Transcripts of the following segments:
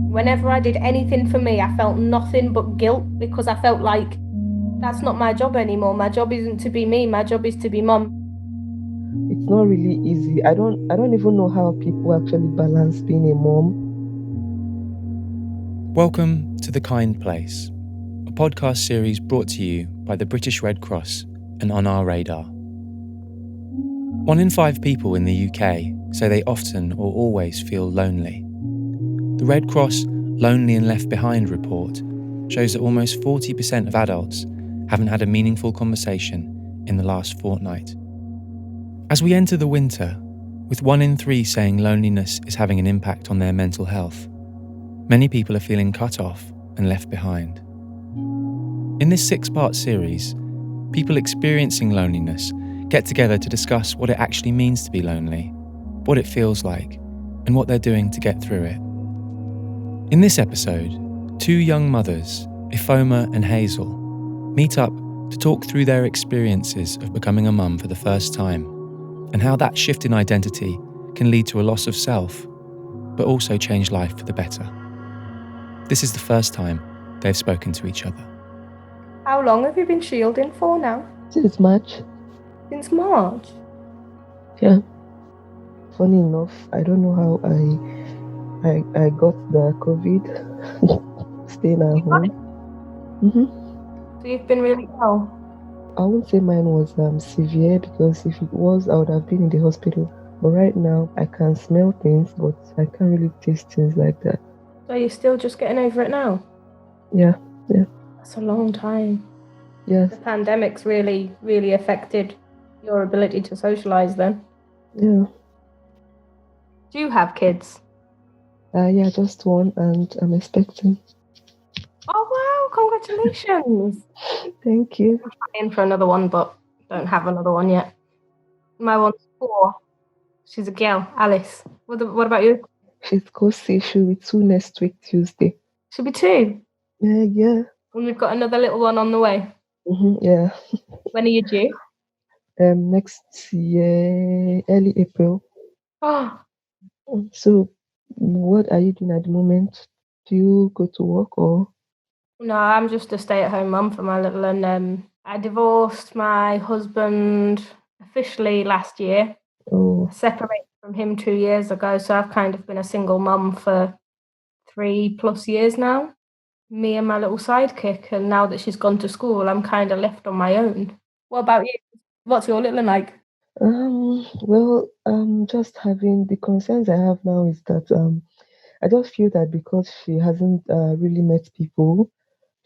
Whenever I did anything for me, I felt nothing but guilt because I felt like that's not my job anymore. My job isn't to be me. My job is to be mum. It's not really easy. I don't even know how people actually balance being a mom. Welcome to The Kind Place, a podcast series brought to you by the British Red Cross and On Our Radar. 1 in 5 people in the UK say they often or always feel lonely. The Red Cross Lonely and Left Behind report shows that almost 40% of adults haven't had a meaningful conversation in the last fortnight. As we enter the winter, with 1 in 3 saying loneliness is having an impact on their mental health, many people are feeling cut off and left behind. In this 6-part series, people experiencing loneliness get together to discuss what it actually means to be lonely, what it feels like, and what they're doing to get through it. In this episode, 2 young mothers, Ifeoma and Hazel, meet up to talk through their experiences of becoming a mum for the first time and how that shift in identity can lead to a loss of self, but also change life for the better. This is the first time they've spoken to each other. How long have you been shielding for now? Since March. Since March? Yeah. Funny enough, I don't know how I got the COVID staying at home. So you've been really ill? I won't say mine was severe, because if it was, I would have been in the hospital. But right now, I can smell things, but I can't really taste things like that. So you're still just getting over it now? Yeah. That's a long time. Yes. The pandemic's really, really affected your ability to socialise then. Yeah. Do you have kids? Yeah, just one, and I'm expecting. Oh wow, congratulations. Thank you. I'm in for another one, but don't have another one yet. My one's 4. She's a girl, Alice. What about you? She's Kosi. She'll be 2 next week, Tuesday. She'll be 2. Yeah. And we've got another little one on the way. Yeah. When are you due? Next year, early April. Oh, So, what are you doing at the moment? Do you go to work or? no, I'm just a stay-at-home mum for my little, and I divorced my husband officially last year. Oh, I separated from him 2 years ago, so I've kind of been a single mum for 3+ years now. Me and my little sidekick, and now that she's gone to school, I'm kind of left on my own. What about you? What's your little one like? well, just having the concerns I have now is that I just feel that because she hasn't really met people,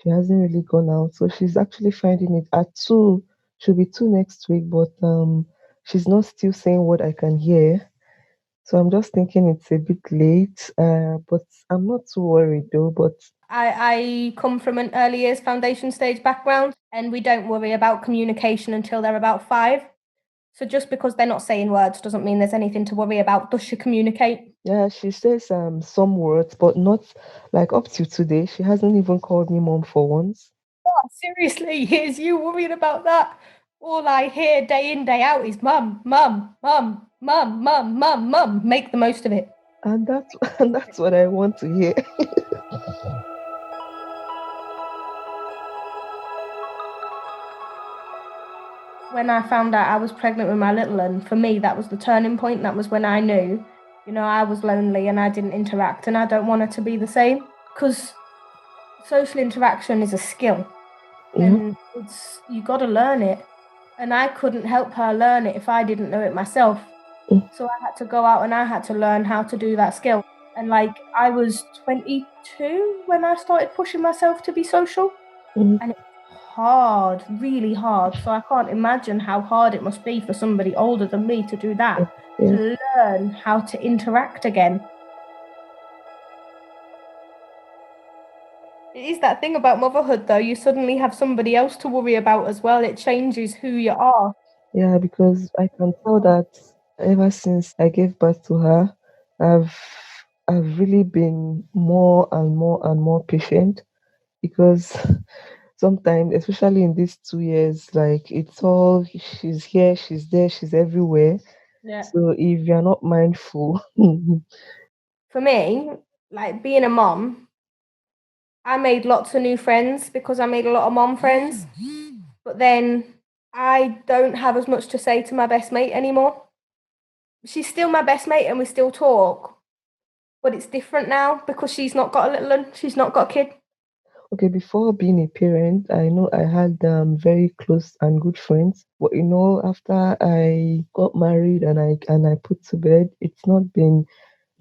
she hasn't really gone out, so she's actually finding it at 2. She'll be 2 next week, but she's not still saying what I can hear. So I'm just thinking it's a bit late, but I'm not too worried though. But I come from an early years foundation stage background, and we don't worry about communication until they're about 5. So just because they're not saying words doesn't mean there's anything to worry about. Does she communicate? yeah, she says some words, but not like up to today. She hasn't even called me mom for once. Oh, seriously, here's you worrying about that. All I hear day in, day out is mum, mum, mum, mum, mum, mum, mum. Make the most of it. And that's and that's what I want to hear. When I found out I was pregnant with my little one, for me, that was the turning point. That was when I knew, I was lonely and I didn't interact, and I don't want it to be the same, because social interaction is a skill, and you got to learn it. And I couldn't help her learn it if I didn't know it myself. So I had to go out and I had to learn how to do that skill. And I was 22 when I started pushing myself to be social. And it was hard, really hard. So I can't imagine how hard it must be for somebody older than me to do that, to learn how to interact again. It is that thing about motherhood, though. You suddenly have somebody else to worry about as well. It changes who you are. Yeah, because I can tell that ever since I gave birth to her, I've I've really been more and more and more patient, because sometimes, especially in these 2 years, like it's all she's here, she's there, she's everywhere. Yeah. So if you're not mindful, For me, like being a mom, I made lots of new friends because I made a lot of mom friends. But then I don't have as much to say to my best mate anymore. She's still my best mate and we still talk, but it's different now because she's not got a little one, she's not got a kid. Okay, before being a parent, I know I had very close and good friends. But after I got married and I put to bed, it's not been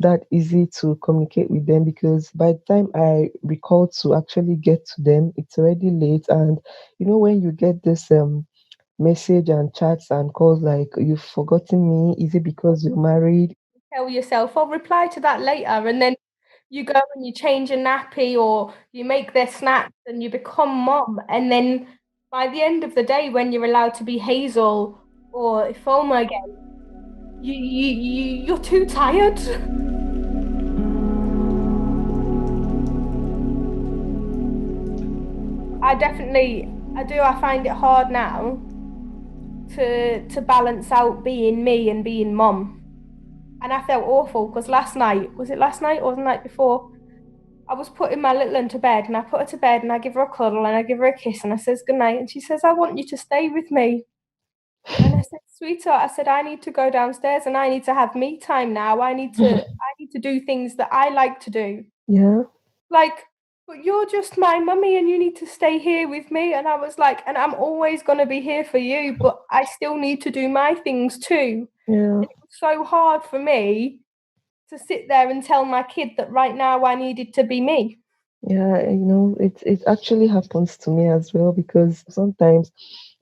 that easy to communicate with them because by the time I recall to actually get to them, it's already late. And when you get this message and chats and calls like you've forgotten me, is it because you're married? Tell yourself, I'll reply to that later. And then you go and you change a nappy or you make their snacks and you become mom. And then by the end of the day, when you're allowed to be Hazel or Ifeoma again, you're too tired. I find it hard now to balance out being me and being mom. And I felt awful because was it last night or the night before? I was putting my little one to bed and I put her to bed and I give her a cuddle and I give her a kiss and I says good night and she says, I want you to stay with me. And I said, sweetheart, I said, I need to go downstairs and I need to have me time now. I need to do things that I like to do. Yeah, Like, but you're just my mummy and you need to stay here with me. And I was like, and I'm always going to be here for you, but I still need to do my things too. yeah. And it was so hard for me to sit there and tell my kid that right now I needed to be me. Yeah, it actually happens to me as well because sometimes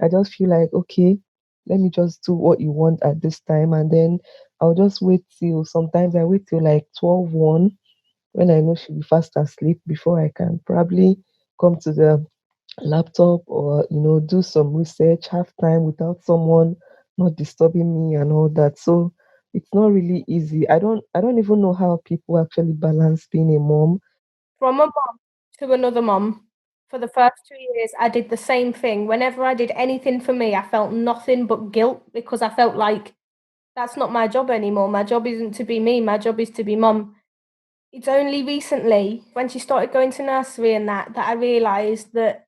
I just feel like, okay, let me just do what you want at this time, and then I'll just wait till sometimes I wait till like 12, 1 when I know she'll be fast asleep before I can probably come to the laptop or do some research, have time without someone not disturbing me and all that. So it's not really easy. I don't even know how people actually balance being a mom. From a mom to another mom. For the first 2 years, I did the same thing. Whenever I did anything for me, I felt nothing but guilt because I felt like that's not my job anymore. My job isn't to be me, my job is to be mom. It's only recently, when she started going to nursery and that I realised that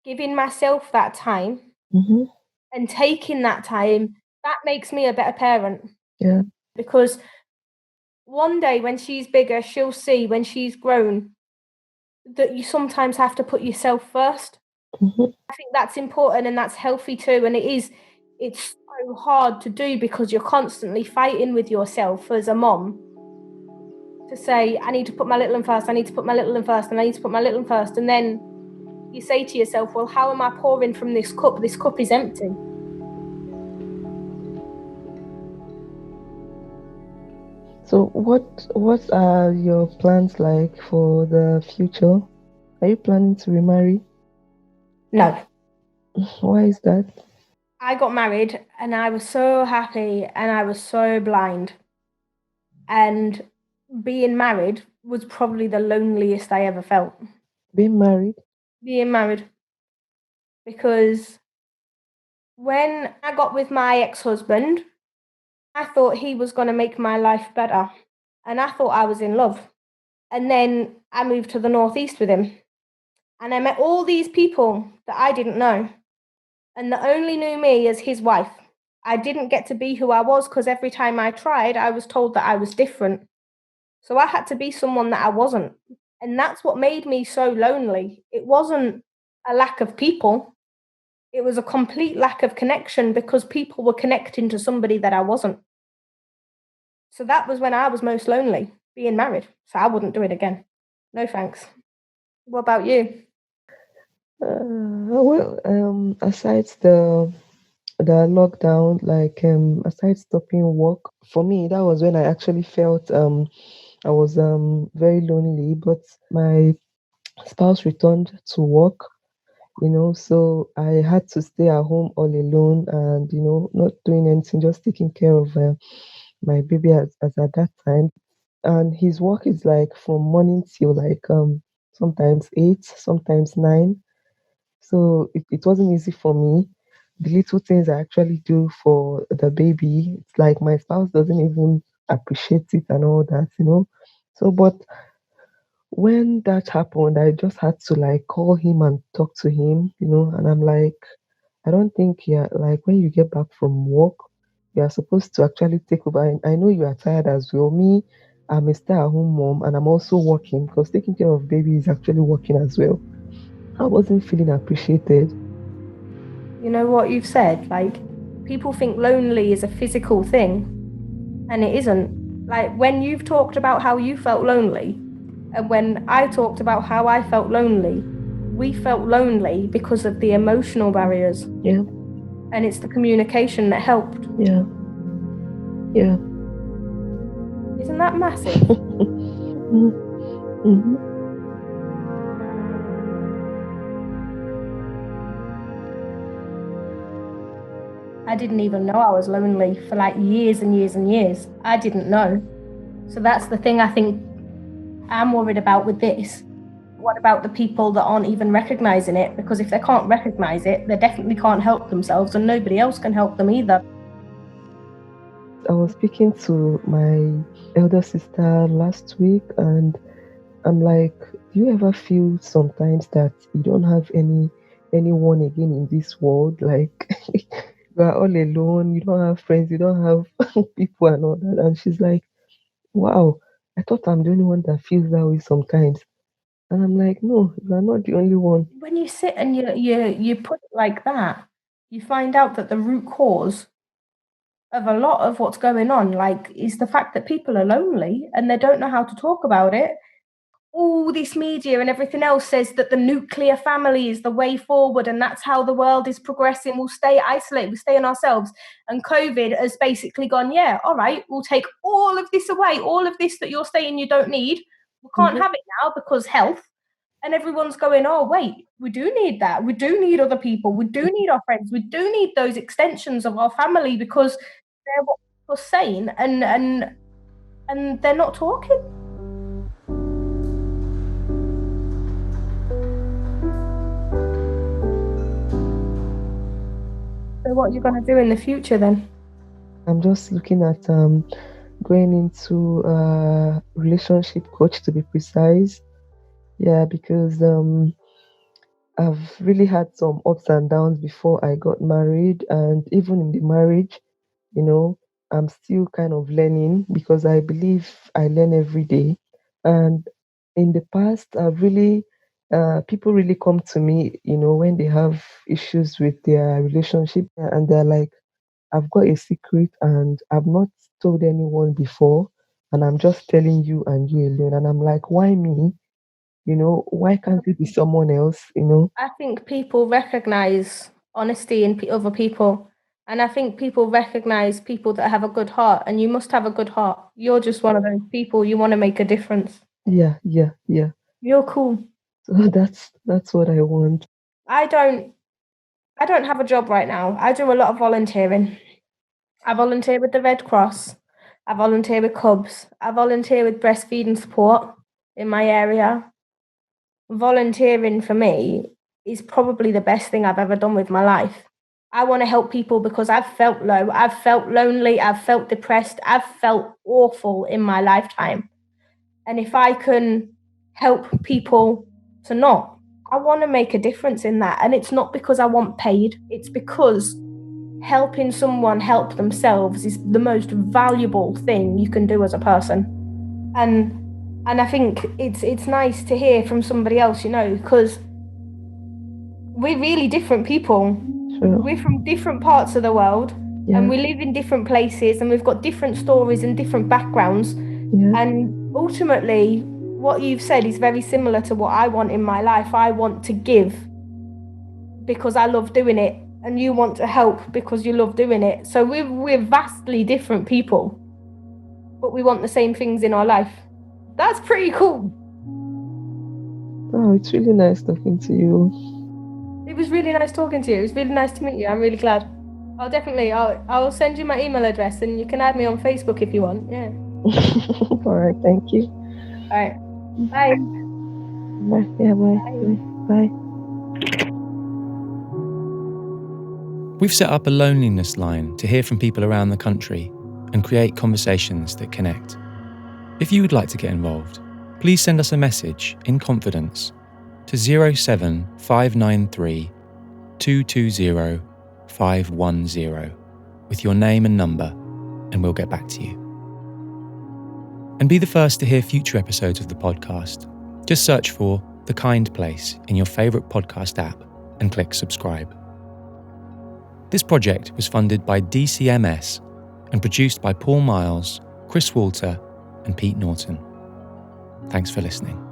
giving myself that time Hmm. and taking that time, that makes me a better parent. Yeah. Because one day when she's bigger, she'll see when she's grown that you sometimes have to put yourself first. Hmm. I think that's important and that's healthy too. And it's so hard to do because you're constantly fighting with yourself as a mom to say, I need to put my little one first, I need to put my little one first, and I need to put my little one first. And then you say to yourself, well, how am I pouring from this cup? This cup is empty. So what are your plans like for the future? Are you planning to remarry? No. Why is that? I got married and I was so happy and I was so blind. And being married was probably the loneliest I ever felt. Being married? Being married. Because when I got with my ex-husband, I thought he was going to make my life better. And I thought I was in love. And then I moved to the Northeast with him. And I met all these people that I didn't know. And that only knew me as his wife. I didn't get to be who I was because every time I tried, I was told that I was different. So I had to be someone that I wasn't. And that's what made me so lonely. It wasn't a lack of people, it was a complete lack of connection because people were connecting to somebody that I wasn't. So that was when I was most lonely, being married. So I wouldn't do it again. No thanks. What about you? Well, aside the lockdown, like aside stopping work, for me that was when I actually felt I was very lonely. But my spouse returned to work, so I had to stay at home all alone and not doing anything, just taking care of my baby as at that time. And his work is like from morning till like sometimes 8, sometimes 9. So it wasn't easy for me. The little things I actually do for the baby, it's like my spouse doesn't even appreciate it and all that. So, but when that happened, I just had to like call him and talk to him. And I'm like, I don't think you're like when you get back from work, you are supposed to actually take over. I know you are tired as well. Me, I'm a stay-at-home mom and I'm also working because taking care of baby is actually working as well. I wasn't feeling appreciated. You know what you've said? Like, people think lonely is a physical thing, and it isn't. Like, when you've talked about how you felt lonely, and when I talked about how I felt lonely, we felt lonely because of the emotional barriers. Yeah. And it's the communication that helped. Yeah. Yeah. Isn't that massive? Mm-hmm. I didn't even know I was lonely for like years and years and years. I didn't know. So that's the thing I think I'm worried about with this. What about the people that aren't even recognizing it? Because if they can't recognize it, they definitely can't help themselves and nobody else can help them either. I was speaking to my elder sister last week and I'm like, do you ever feel sometimes that you don't have anyone again in this world? Like you are all alone, you don't have friends, you don't have people and all that. And she's like, wow, I thought I'm the only one that feels that way sometimes. And I'm like, no, you are not the only one. When you sit and you put it like that, you find out that the root cause of a lot of what's going on, like, is the fact that people are lonely and they don't know how to talk about it. All this media and everything else says that the nuclear family is the way forward and that's how the world is progressing. We'll stay isolated, we'll stay in ourselves. And COVID has basically gone, yeah, all right, we'll take all of this away, all of this that you're saying you don't need. We can't have it now because health. And everyone's going, oh, wait, we do need that. We do need other people. We do need our friends. We do need those extensions of our family because they're what we're saying and they're not talking. So what are you going to do in the future then? I'm just looking at going into relationship coach to be precise. Yeah, because I've really had some ups and downs before I got married, and even in the marriage, you know, I'm still kind of learning because I believe I learn every day. And in the past, I've really, people really come to me, when they have issues with their relationship and they're like, I've got a secret and I've not told anyone before, and I'm just telling you and you alone. And I'm like, why me? Why can't it be someone else? I think people recognize honesty in other people. And I think people recognize people that have a good heart. And you must have a good heart. You're just one of those people. You want to make a difference. Yeah, yeah, yeah. You're cool. So that's what I want. I don't have a job right now. I do a lot of volunteering. I volunteer with the Red Cross. I volunteer with Cubs. I volunteer with breastfeeding support in my area. Volunteering for me is probably the best thing I've ever done with my life. I want to help people because I've felt low, I've felt lonely, I've felt depressed, I've felt awful in my lifetime. And if I can help people to not, I want to make a difference in that. And it's not because I want paid, it's because helping someone help themselves is the most valuable thing you can do as a person. And I think it's nice to hear from somebody else, because we're really different people. Sure. We're from different parts of the world, Yeah. and we live in different places, and we've got different stories and different backgrounds. Yeah. And ultimately, what you've said is very similar to what I want in my life. I want to give because I love doing it, and you want to help because you love doing it. So we're vastly different people, but we want the same things in our life. That's pretty cool. Oh, it's really nice talking to you. It was really nice talking to you. It was really nice to meet you. I'm really glad. I'll send you my email address and you can add me on Facebook if you want. Yeah. All right, thank you. All right. Bye. Bye. Yeah, bye. Bye. We've set up a loneliness line to hear from people around the country and create conversations that connect. If you would like to get involved, please send us a message in confidence to 07593 220 510 with your name and number, and we'll get back to you. And be the first to hear future episodes of the podcast. Just search for The Kind Place in your favourite podcast app and click subscribe. This project was funded by DCMS and produced by Paul Miles, Chris Walter and Pete Norton. Thanks for listening.